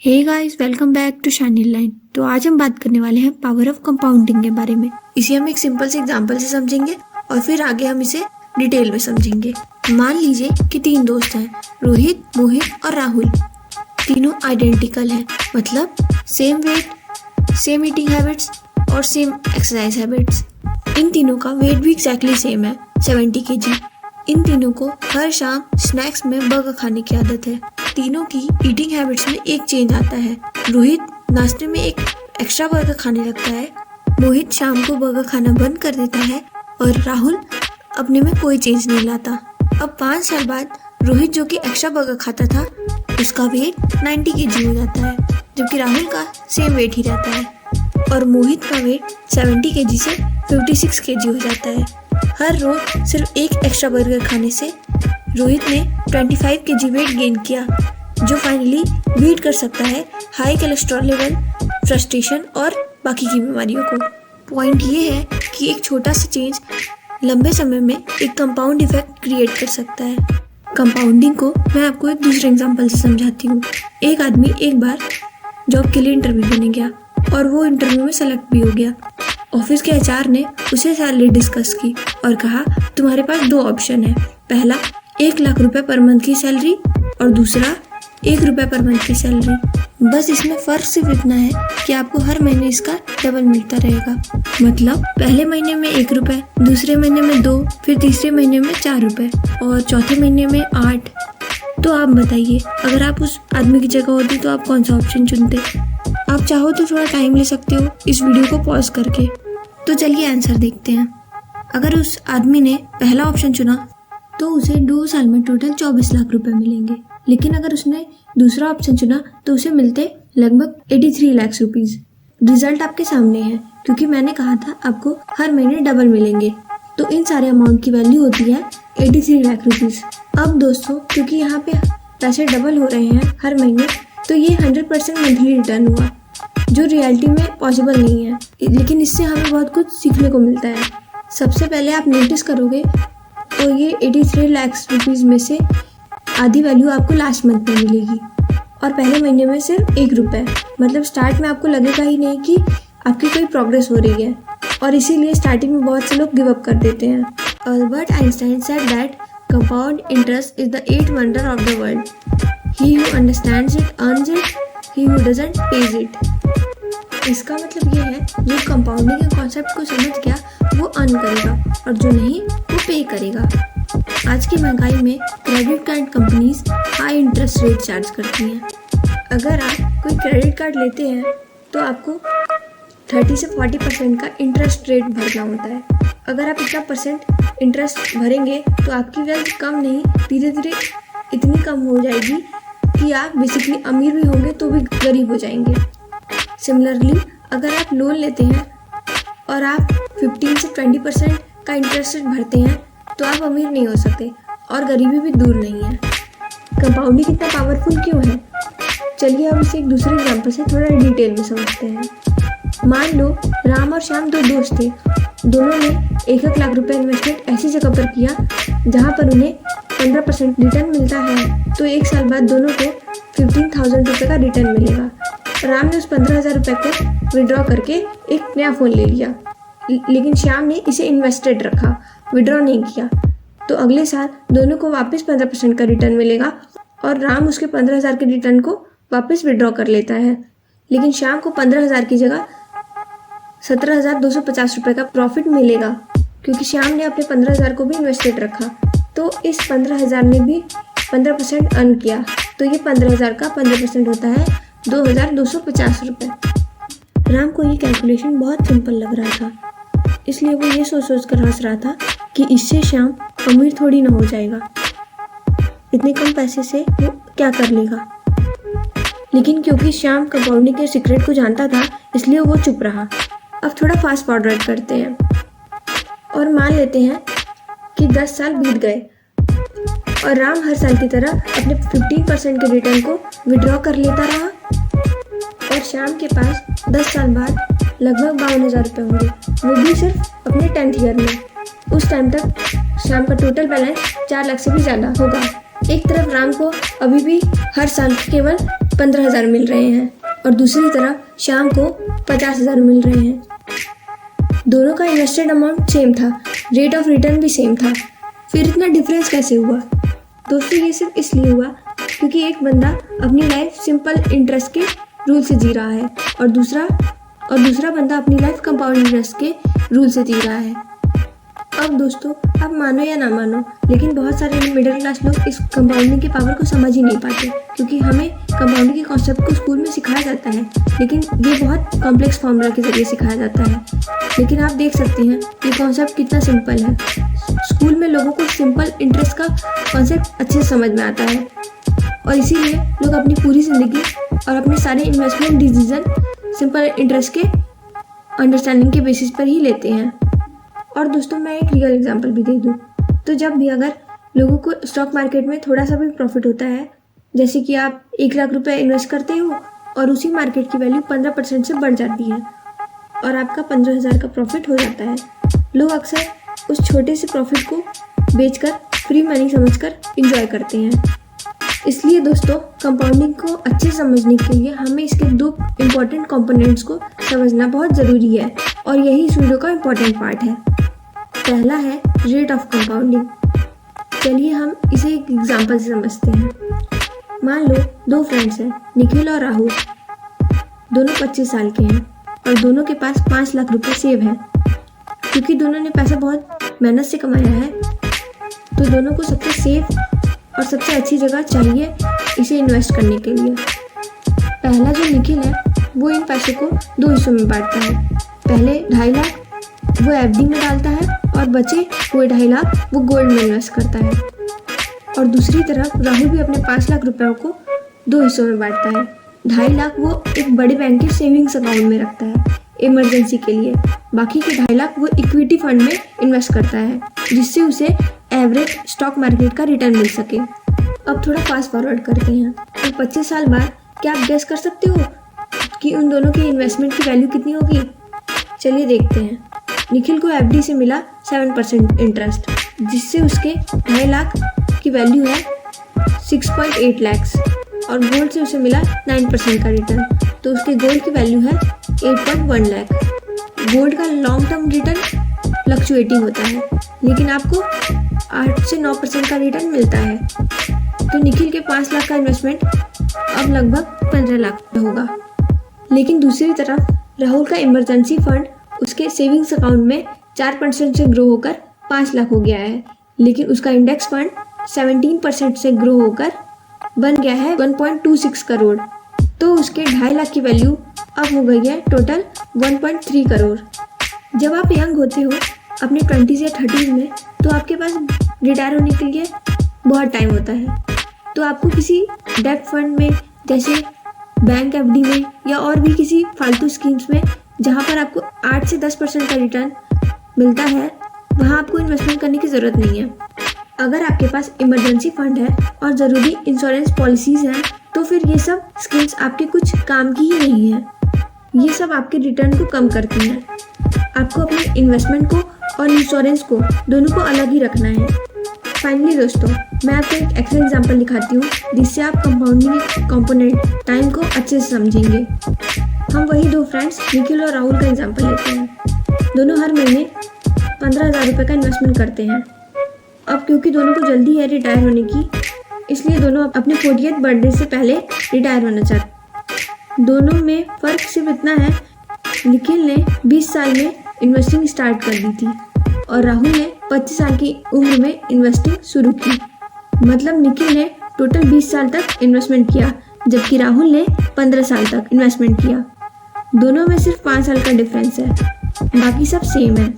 Hey guys, welcome back to shining line. तो आज हम बात करने वाले हैं पावर ऑफ कंपाउंडिंग के बारे में। इसे हम एक सिंपल से एग्जांपल से समझेंगे और फिर आगे हम इसे डिटेल में समझेंगे। मान लीजिए कि 3 दोस्त हैं, रोहित, मोहित और राहुल। तीनों आइडेंटिकल हैं, मतलब same weight, same eating habits और सेम एक्सरसाइज हैबिट्स। इन तीनों का वेट भी एक्जैक्टली सेम है, 70 kg। इन तीनों को हर शाम स्नैक्स में बर्गर खाने की आदत है। तीनों की ईटिंग हैबिट्स में एक चेंज आता है। रोहित नाश्ते में एक एक्स्ट्रा बर्गर खाने लगता है, मोहित शाम को बर्गर खाना बंद कर देता है और राहुल अपने में कोई चेंज नहीं लाता। अब 5 साल बाद रोहित जो कि एक्स्ट्रा बर्गर खाता था, उसका वेट 90 kg हो जाता है, जबकि राहुल का सेम वेट ही रहता है। और मोहित का वेट 70 kg से 56 kg हो जाता है। हर रोज सिर्फ एक एक्स्ट्रा बर्गर खाने से रोहित ने 25 kg वेट गेन किया, जो फाइनली बीट कर सकता है हाई कोलेस्ट्रॉल लेवल, फ्रस्ट्रेशन और बाकी की बीमारियों को। पॉइंट ये है कि एक छोटा सा चेंज लंबे समय में एक कंपाउंड इफेक्ट क्रिएट कर सकता है। कंपाउंडिंग को मैं आपको एक दूसरे एग्जांपल से समझाती हूँ। एक आदमी एक बार जॉब के लिए इंटरव्यू देने गया और वो इंटरव्यू में सेलेक्ट भी हो गया। ऑफिस के एचआर ने उसे सैलरी डिस्कस की और कहा, तुम्हारे पास 2 ऑप्शन है। पहला 1 लाख रुपए पर मंथ की सैलरी और दूसरा 1 रुपये पर मंथ की सैलरी। बस इसमें फ़र्क सिर्फ इतना है कि आपको हर महीने इसका डबल मिलता रहेगा। मतलब पहले महीने में 1 रुपये, दूसरे महीने में 2, फिर तीसरे महीने में 4 रुपये और चौथे महीने में 8। तो आप बताइए, अगर आप उस आदमी की जगह होती तो आप कौन सा ऑप्शन चुनते? आप चाहो तो थोड़ा टाइम ले सकते हो इस वीडियो को पॉज करके। तो चलिए आंसर देखते हैं। अगर उस आदमी ने पहला ऑप्शन चुना तो उसे 2 साल में टोटल 24 लाख रुपए मिलेंगे। लेकिन अगर उसने दूसरा ऑप्शन चुना तो उसे मिलते लगभग 83 लाख रुपीज। रिजल्ट आपके सामने है, क्योंकि मैंने कहा था आपको हर महीने डबल मिलेंगे। तो इन सारे अमाउंट की वैल्यू होती है 83 लाख रुपीज। अब दोस्तों, क्योंकि यहाँ पे पैसे डबल हो रहे हैं हर महीने, तो ये 100% मंथली रिटर्न हुआ, जो रियलिटी में पॉसिबल नहीं है। लेकिन इससे हमें बहुत कुछ सीखने को मिलता है। सबसे पहले आप नोटिस करोगे तो ये 83 लाख रुपीज़ में से आधी वैल्यू आपको लास्ट मंथ में मिलेगी और पहले महीने में सिर्फ 1 रुपये। मतलब स्टार्ट में आपको लगेगा ही नहीं कि आपकी कोई प्रोग्रेस हो रही है, और इसीलिए स्टार्टिंग में बहुत से लोग गिव अप कर देते हैं। Albert Einstein said that compound interest is the 8th wonder of the world. He who understands it earns it, he who doesn't page it. इसका मतलब ये है, जो कंपाउंडिंग के कॉन्सेप्ट को समझ गया वो अर्न करेगा और जो नहीं वो पे करेगा। आज की महंगाई में credit card companies high interest rate charge करती हैं। अगर आप कोई क्रेडिट कार्ड लेते हैं तो आपको 30 से 40% का इंटरेस्ट रेट भरना होता है। अगर आप इतना परसेंट इंटरेस्ट भरेंगे तो आपकी वेल्थ कम नहीं, धीरे धीरे इतनी कम हो जाएगी कि आप बेसिकली अमीर भी होंगे तो भी गरीब हो जाएंगे। सिमिलरली, अगर आप लोन लेते हैं और आप 15 से 20% का इंटरेस्ट रेट भरते हैं तो आप अमीर नहीं हो सकते और गरीबी भी दूर नहीं है। कंपाउंडिंग इतना पावरफुल क्यों है? चलिए अब इसे एक दूसरे एग्जांपल से थोड़ा डिटेल में समझते हैं। मान लो राम और श्याम 2 दोस्त थे। दोनों ने 1 लाख रुपए इन्वेस्टमेंट ऐसी जगह पर किया जहाँ पर उन्हें 15% रिटर्न मिलता है। तो 1 साल बाद दोनों को 15,000 रुपये का रिटर्न मिलेगा। राम ने उस 15,000 रुपये को विड्रॉ करके एक नया फ़ोन ले लिया, लेकिन श्याम ने इसे इन्वेस्टेड रखा, विड्रॉ नहीं किया। तो अगले साल दोनों को वापस 15% का रिटर्न मिलेगा और राम उसके 15,000 के रिटर्न को वापस विड्रॉ कर लेता है। लेकिन श्याम को 15,000 की जगह 17,250 रुपये का प्रॉफिट मिलेगा, क्योंकि श्याम ने अपने 15,000 को भी इन्वेस्टेड रखा। तो इस 15,000 ने भी 15% अर्न किया। तो ये 15,000 का 15% होता है 2,250 रुपये। राम को ये कैलकुलेशन बहुत सिंपल लग रहा था, इसलिए वो ये सोच कर हंस रहा था कि इससे श्याम अमीर थोड़ी ना हो जाएगा, इतने कम पैसे से वो क्या कर लेगा। लेकिन क्योंकि श्याम कंपाउंडिंग के सीक्रेट को जानता था, इसलिए वो चुप रहा। अब थोड़ा फास्ट फॉरवर्ड करते हैं और मान लेते हैं कि 10 साल बीत गए और राम हर साल की तरह अपने 15% के रिटर्न को विड्रॉ कर लेता रहा और श्याम के पास 10 साल बाद लगभग 52,000 रुपये होंगे, वो भी सिर्फ अपने 10th ईयर में। उस टाइम तक श्याम का टोटल बैलेंस 4 लाख से भी ज़्यादा होगा। एक तरफ राम को अभी भी हर साल केवल 15,000 मिल रहे हैं और दूसरी तरफ शाम को 50,000 मिल रहे हैं। दोनों का इन्वेस्टेड अमाउंट सेम था, रेट ऑफ रिटर्न भी सेम था। फिर इतना डिफरेंस कैसे हुआ? दोस्तों ये सिर्फ इसलिए हुआ क्योंकि एक बंदा अपनी लाइफ सिंपल इंटरेस्ट के रूल से जी रहा है और दूसरा बंदा अपनी लाइफ कंपाउंड इंटरेस्ट के रूल से जी रहा है। अब दोस्तों आप मानो या ना मानो, लेकिन बहुत सारे मिडिल क्लास लोग इस कंपाउंडिंग के पावर को समझ ही नहीं पाते, क्योंकि हमें कंपाउंडिंग के कॉन्सेप्ट को स्कूल में सिखाया जाता है, लेकिन ये बहुत कॉम्प्लेक्स फार्मूला के जरिए सिखाया जाता है। लेकिन आप देख सकते हैं ये कॉन्सेप्ट कितना सिंपल है। स्कूल में लोगों को सिंपल इंटरेस्ट का कॉन्सेप्ट अच्छे से समझ में आता है और इसीलिए लोग अपनी पूरी ज़िंदगी और अपने सारे इन्वेस्टमेंट डिसीजन सिंपल इंटरेस्ट के अंडरस्टैंडिंग के बेसिस पर ही लेते हैं। और दोस्तों मैं एक रियल एग्जांपल भी दे दूँ तो जब भी अगर लोगों को स्टॉक मार्केट में थोड़ा सा भी प्रॉफिट होता है, जैसे कि आप 1 लाख रुपए इन्वेस्ट करते हो और उसी मार्केट की वैल्यू 15% से बढ़ जाती है और आपका 15,000 का प्रॉफिट हो जाता है, लोग अक्सर उस छोटे से प्रॉफिट को बेचकर फ्री मनी समझकर इंजॉय करते हैं। इसलिए दोस्तों कंपाउंडिंग को अच्छे समझने के लिए हमें इसके 2 इम्पॉर्टेंट कंपोनेंट्स को समझना बहुत ज़रूरी है और यही इस वीडियो का इम्पॉर्टेंट पार्ट है। पहला है रेट ऑफ कंपाउंडिंग। चलिए हम इसे एक एग्जांपल से समझते हैं। मान लो 2 फ्रेंड्स हैं, निखिल और राहुल। दोनों 25 साल के हैं और दोनों के पास 5 लाख रुपए सेव हैं। क्योंकि दोनों ने पैसा बहुत मेहनत से कमाया है तो दोनों को सबसे सेफ और सबसे अच्छी जगह चाहिए इसे इन्वेस्ट करने के लिए। पहला जो निखिल है वो इन पैसों को 2 हिस्सों में बांटता है। पहले 2.5 लाख वो एफडी में डालता है और बचे हुए 2.5 लाख वो गोल्ड में इन्वेस्ट करता है। और दूसरी तरफ राहुल भी अपने 5 लाख रुपयों को 2 हिस्सों में बांटता है। 2.5 लाख वो एक बड़े बैंक के सेविंग्स अकाउंट में रखता है इमरजेंसी के लिए। बाकी के 2.5 लाख वो इक्विटी फंड में इन्वेस्ट करता है जिससे उसे एवरेज स्टॉक मार्केट का रिटर्न मिल सके। अब थोड़ा फास्ट फॉरवर्ड करते हैं और 25 साल बाद क्या आप गेस कर सकते हो कि उन दोनों की इन्वेस्टमेंट की वैल्यू कितनी होगी? चलिए देखते हैं। निखिल को एफडी से मिला 7% इंटरेस्ट, जिससे उसके 2.5 लाख की वैल्यू है 6.8 लैक्स और गोल्ड से उसे मिला 9% का रिटर्न, तो उसके गोल्ड की वैल्यू है 8.1 लाख। गोल्ड का लॉन्ग टर्म रिटर्न फ्लक्चुएटिंग होता है, लेकिन आपको 8 से 9% का रिटर्न मिलता है। तो निखिल के 5 लाख का इन्वेस्टमेंट अब लगभग 15 लाख का होगा। लेकिन दूसरी तरफ राहुल का इमरजेंसी फंड उसके सेविंग्स अकाउंट में 4% से ग्रो होकर 5 लाख हो गया है, लेकिन उसका इंडेक्स फंड 17% से ग्रो होकर बन गया है 1.26 करोड़। तो उसके 2.5 लाख की वैल्यू अब हो गई है टोटल 1.3 करोड़। जब आप यंग होते हो अपने 20s या 30s में, तो आपके पास रिटायर होने के लिए बहुत टाइम होता है, तो आपको किसी डेब्ट फंड में जैसे बैंक एफडी में या और भी किसी फालतू स्कीम्स में जहाँ पर आपको 8 से 10% का रिटर्न मिलता है, वहाँ आपको इन्वेस्टमेंट करने की ज़रूरत नहीं है। अगर आपके पास इमरजेंसी फंड है और ज़रूरी इंश्योरेंस पॉलिसीज़ हैं, तो फिर ये सब स्कीम्स आपके कुछ काम की ही नहीं है। ये सब आपके रिटर्न को कम करती हैं। आपको अपने इन्वेस्टमेंट को और इंश्योरेंस को दोनों को अलग ही रखना है। फाइनली दोस्तों मैं आपको एक एक्सेल एग्जांपल दिखाती हूँ जिससे आप कंपाउंडिंग कंपोनेंट टाइम को अच्छे से समझेंगे। हम वही 2 फ्रेंड्स निखिल और राहुल का एग्जांपल लेते हैं। दोनों हर महीने 15,000 रुपये का इन्वेस्टमेंट करते हैं। अब क्योंकि दोनों को जल्दी है रिटायर होने की, इसलिए दोनों अपने 40th बर्थडे से पहले रिटायर होना चाहते। दोनों में फ़र्क सिर्फ इतना है, निखिल ने 20 साल में इन्वेस्टिंग स्टार्ट कर दी थी और राहुल ने 25 साल की उम्र में इन्वेस्टिंग शुरू की। मतलब निखिल ने टोटल 20 साल तक इन्वेस्टमेंट किया, जबकि राहुल ने 15 साल तक इन्वेस्टमेंट किया। दोनों में सिर्फ 5 साल का डिफरेंस है, बाकी सब सेम है,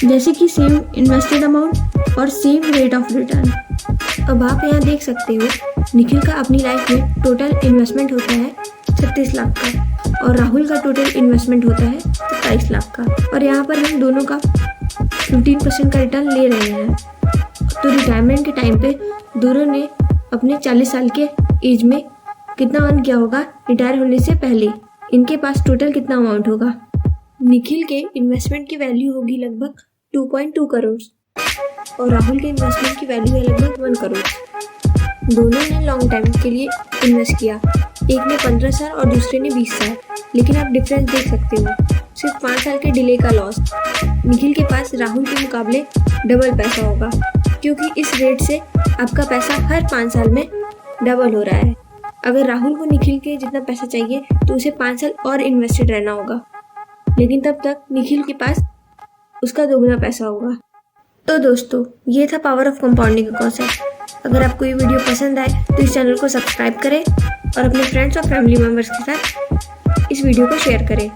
जैसे कि सेम इन्वेस्टेड अमाउंट और सेम रेट ऑफ रिटर्न। अब आप यहाँ देख सकते हो निखिल का अपनी लाइफ में टोटल इन्वेस्टमेंट होता है 36 लाख का और राहुल का टोटल इन्वेस्टमेंट होता है 27 लाख का, और यहाँ पर हम दोनों का 15% का रिटर्न ले रहे हैं। तो रिटायरमेंट के टाइम पे दोनों ने अपने 40 साल के एज में कितना अर्न किया होगा रिटायर होने से पहले, इनके पास टोटल कितना अमाउंट होगा। निखिल के इन्वेस्टमेंट की वैल्यू होगी लगभग 2.2 करोड़ और राहुल के इन्वेस्टमेंट की वैल्यू है लगभग 1 करोड़। दोनों ने लॉन्ग टाइम के लिए इन्वेस्ट किया एक ने 15 साल और दूसरे ने 20 साल, लेकिन आप डिफरेंस देख सकते हो, सिर्फ 5 साल के डिले का लॉस। निखिल के पास राहुल के मुकाबले डबल पैसा होगा, क्योंकि इस रेट से आपका पैसा हर 5 साल में डबल हो रहा है। अगर राहुल को निखिल के जितना पैसा चाहिए तो उसे 5 साल और इन्वेस्टेड रहना होगा, लेकिन तब तक निखिल के पास उसका दोगुना पैसा होगा। तो दोस्तों, ये था पावर ऑफ कंपाउंडिंग का कॉन्सेप्ट। अगर आपको ये वीडियो पसंद आए तो इस चैनल को सब्सक्राइब करें और अपने फ्रेंड्स और फैमिली मेम्बर्स के साथ इस वीडियो को शेयर करें।